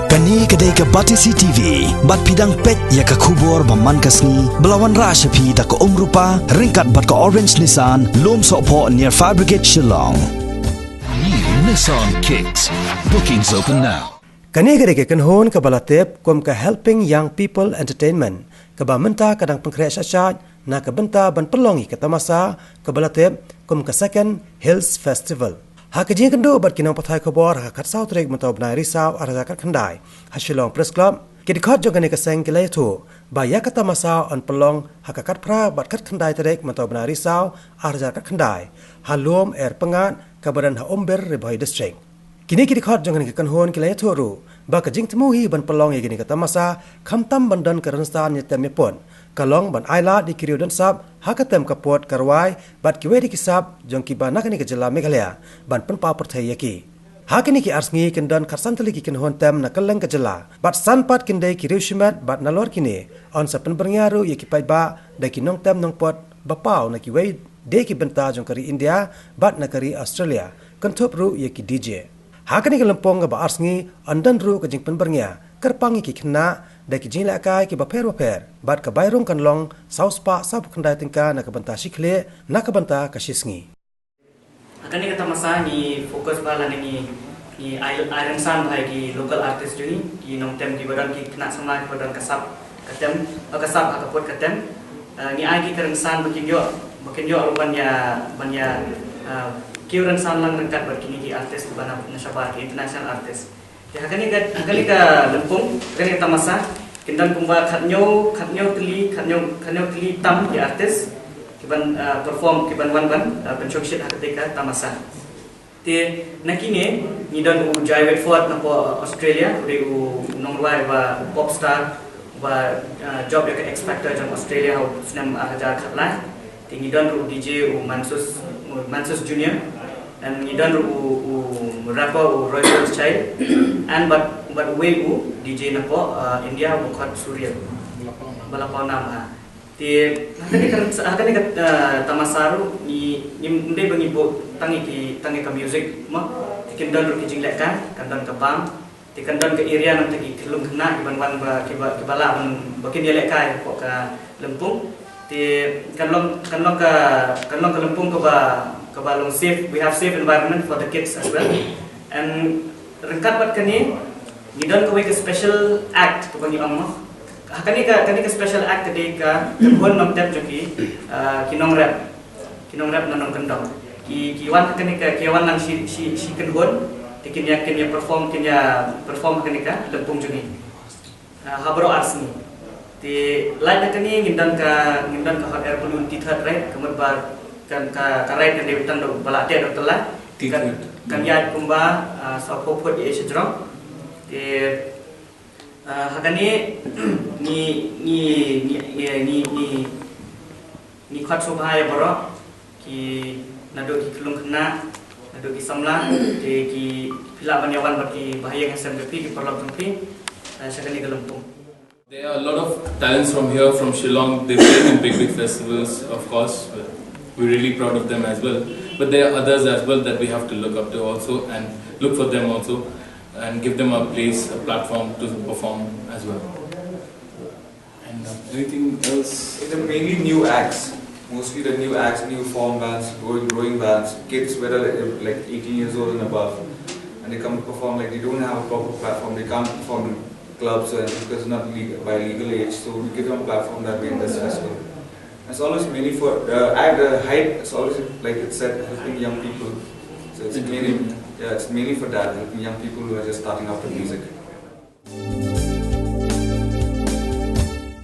Kani kedai ke Batisi TV, bat pidang pet ya ke kubur baman kasni, belawan rashapi tak ke rupa, ringkat bat ke Orange Nissan, lom sokpo near Fire Brigade Shillong. New Nissan Kicks. Bookings open now. Kani kedai ke kenhon ke balatip kum ke Helping Young People Entertainment, ke bamenta kadang pengkreat syasat, na ke benta ban pelongi ke tamasa, ke balatip kum ke Second Hills Festival. Hakajin kendo bat kinang pathai khabor hakat sau trek mentau benai risau arja kat khandai Shillong Press Club kidikhat jogane ka seng kilai thu ba ya kata masa on pelong hakakat pra bat kat khandai trek mentau benai risau arja kat khandai halom pengat ka badan ha omber rebai district kini kidikhat jogane ka kanhon kilai thu ru ba ka jing temuhi ban pelong ye gini kata masa khamtam bandan ka ranstan ye temepon kalong ban aila di kiriu dan sab hakatem kapot karwai bat kiwe di kisab jong ki bana kani ke jela Meghalaya ban penpa perthai yaki hakini ki arsngi kendan kharsantali ki kenhon tem na kaleng ke jela bat sanpat kendai kiriu shimat bat nalor kini on sapen bernyaru yaki pai ba da ki nong tem nong pot bapau na ki we de ki benta jong kari India bat na kari Australia kentup ru yaki DJ hakini ke lempong ba arsngi andan ru ke jing pen bernya kerpangi ki kena daki jin lakai ki baper bat ka bayrong kan long sauspa sab khandai tingka na ka banta shikhle na ka banta ka shisngi akani kata masa ni fokus bala ni iron san bhai ki local artist ni ki nong tem ki badan ki kena sama ki badan kasap katem kasap akapot katem ni ai ki karen san bakin yo banya kiuran san lang rengkat berkini ki artist bana nasyaba ki international artist ya kani ka lempung kani kata masa kindan kumba khatnyo teli tam di artis kiban perform kiban wan penchokshit haketika tamasa te nakine nidan u Jaiwet Ford na po Australia uri u nongwai ba pop star ba job ya ke X Factor jang Australia ho snam hajar khatla te nidan u DJ u Mansus Junior and nidan u rapper u Royal Child and but way u DJ na po India bukat Surya balapau nama ti hakani kat tamasaru ni ndai bangi bo tangi ka music ma tikindan ru kijing lekkan kandan ka bang tikandan ke area nam tagi kelung kena ban ba kibala bakin dia lekkai po ka lempung ti kanlong ka lempung ka balong safe, we have safe environment for the kids as well and rengkat bat kani nidan ko ke special act to bagi amma kani ka special act de ka hon nam tap joki kinong rap nanong kendong ki wan kani nang si kenhon tikin ya perform kani ka lempung juni habro arsni ti lain kani ngindan ka hot air balloon ti third right kamar bar kan ka right kan de tan do bala te do telah kan ya kumba sopo put ye sejrong te hakani ni khat subhaya baro ki nado ki kelung kena nado ki samla te ki pila banyawan bagi bahaya SMPP ki perlok jumpi sakani gelempung. There are a lot of talents from here, from Shillong. They play in big festivals, of course. We're really proud of them as well. But there are others as well that we have to look up to also and look for them also and give them a place, a platform to perform as well. And anything else? They're mainly new acts. Mostly the new acts, new form bands, growing bands, kids who are like 18 years old and above. And they come to perform, like they don't have a proper platform. They can't perform in clubs and because it's not by legal age. So we give them a platform that way in this festival. It's always mainly for at the height. It's always like it said, helping young people. So it's mainly for that, helping young people who are just starting out with music.